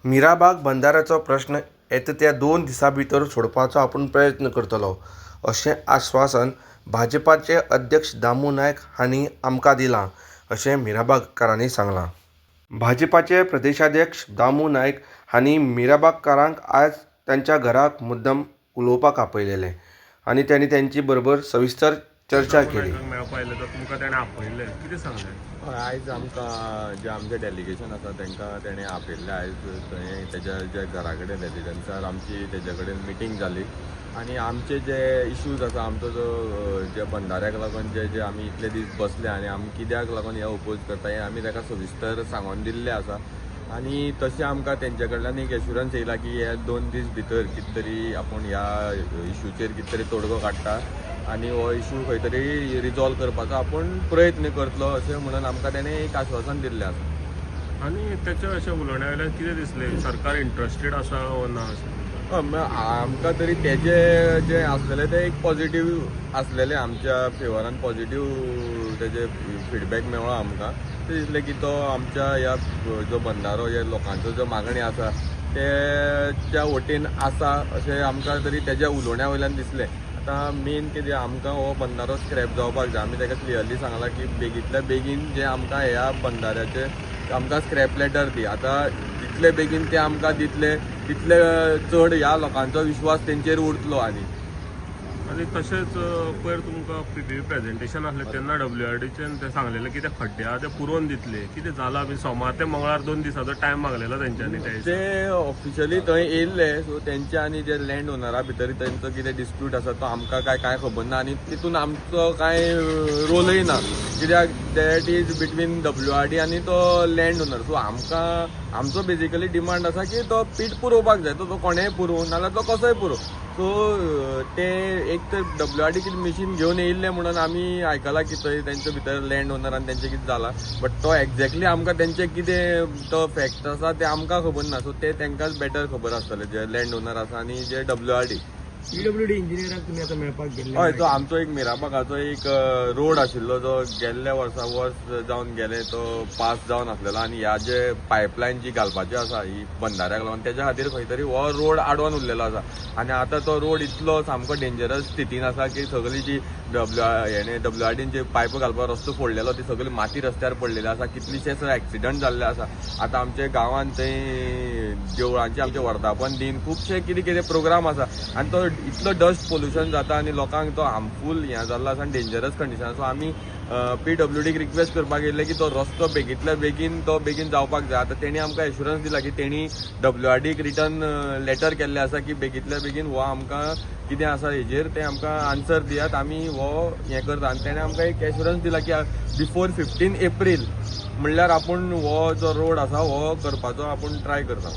मीराबाग बंधाऱ्याचो प्रश्न येता 2 दिसां भितर सोडपाचो आपूण प्रयत्न करतलो अशें आश्वासन भाजपाचे अध्यक्ष दामू नायक हांणी आमकां दिलां अशें मीराबागकारांनी सांगलां। भाजपाचे प्रदेशाध्यक्ष दामू नायक हांणी मीराबागकारांक आज तांच्या घराक मुद्दम उलोवपाक आपयलेले आनी तांणी तांचे बरोबर सविस्तर चर्चा केली। आयज आमकां जे आमचें डेलिगेशन आसा तांकां तेणें आपयल्लें आयज थंय तेज्या जे घरा कडेन रेजिडन्सार आमची तेजे कडेन मिटींग जाली आनी आमचे जे इश्यूज आसा आमचो जो जे बंधाऱ्याक लागून जे आमी इतले दीस बसले आनी आमी कित्याक लागून हे ओपोज करता हें आमी ताका सविस्तर सांगून दिल्लें आसा आनी तशें आमकां तेंचे कडल्यान एक एश्युरन्स येयला की हे 2 दीस भितर कितें तरी आपूण ह्या इश्यूचेर कितें तरी तोडगो काडटा आनी हो इश्यू खंय तरी रिजॉल्व करपाचो आपूण प्रयत्न करतलो अशें म्हणून आमकां तेणें एक आश्वासन दिल्लें आसा। आनी तेच्या अशें उलोवण्या वयल्यान कितें दिसलें सरकार इंट्रस्टेड आसा वो ना अशें? आमकां तरी तेजे जे आसलेलें तें एक पॉझिटीव आसलेलें आमच्या फेवरान पॉझिटीव तेजे फिडबॅक मेळ्ळो आमकां ते दिसलें की तो आमच्या ह्या जो बंधारो जे लोकांचो जो मागणी आसा त्या वटेन आसा अशें आमकां तरी तेज्या उलोवण्या वयल्यान दिसलें। आतां मेन कितें आमकां हो बंधारो स्क्रॅप जावपाक जाय आमी ताका क्लियरली सांगलां की बेगींतल्या बेगीन जे आमकां ह्या बंधाऱ्याचे आमकां स्क्रॅप लेटर दी। आतां जितले बेगीन ते आमकां दितले तितले चड ह्या लोकांचो विश्वास तेंचेर उरतलो आनी तशेंच पयर तुमकां प्रेजेंटेशन आसलें तेन्ना WRDच्यान ते सांगलेलें की ते खड्डे आहा ते पुरोवन दितले कितें जालां बी सोमार ते मंगळार 2 दिसाचो टायम मागलेलो तेंच्यांनी ते ऑफिशियली थंय येयल्ले सो तेंचे आनी जे लँड ओनरा भितर तेंचो कितें डिस्प्यूट आसा तो आमकां कांय खबर ना आनी तितून आमचो कांय रोलय ना कित्याक दॅट इज बिटवीन WRD आनी तो लँड ओनर सो आमकां आमचो बेजिकली डिमांड आसा की तो पीट पुरोवपाक जाय तो कोणेंय पुरोव नाल्यार तो कसोय पुरोव सो ते एक तर WRD कितें मशीन घेवन येयल्ले म्हणून आमी आयकलां की थंय तेंचे भितर लँड ओनर आनी तेंचें कितें जालां बट तो एक्झॅक्टली आमकां तेंचें कितें तो फॅक्ट आसा ते आमकां खबर ना सो ते तेंकांच बेटर खबर आसतलें जे लँड ओनर आसा आनी जे WRD PWD इंजिनियराक तुमी आतां मेळपाक गेल्ले हय तो आमचो एक मीराबागाचो एक रोड आशिल्लो जो गेल्ल्या वर्स जावन गेले तो पास जावन आसलेलो आनी ह्या जे पायपलायन जी घालपाची आसा ही बंधाऱ्याक लागून तेज्या खातीर खंय तरी हो रोड आडवून उरलेलो आसा आनी आतां तो रोड इतलो सामको डेंजरस स्थितीन आसा की सगळी जी WRDन जे पायप घालपाक रस्तो फोडलेलो ती सगळी माती रस्त्यार पडलेली आसा कितलीशेच एक्सिडंट जाल्ले आसा आतां आमच्या गांवांत थंय देवळांचे आमचे वर्धापन दिन खुबशे कितें प्रोग्राम आसा आनी तो इतलो डस्ट पोल्युशन जाता आनी लोकांक तो हार्मफूल हें जाल्लो आसा आनी डेंजरस कंडिशन सो आमी PWDक रिक्वेस्ट करपाक येयल्ले की तो रस्तो बेगींतल्या बेगीन तो बेगीन जावपाक जाय आतां तेणी आमकां एश्युरन्स दिला की तेणी WRDक रिटर्न लेटर केल्लें आसा की बेगींतल्या बेगीन हो आमकां कितें आसा हेजेर ते आमकां आन्सर दियात आमी हो हें करता आनी तेणें आमकां एक एश्युरन्स दिला की बिफोर 15 एप्रील म्हणल्यार आपूण हो जो रोड आसा हो करपाचो आपूण ट्राय करता।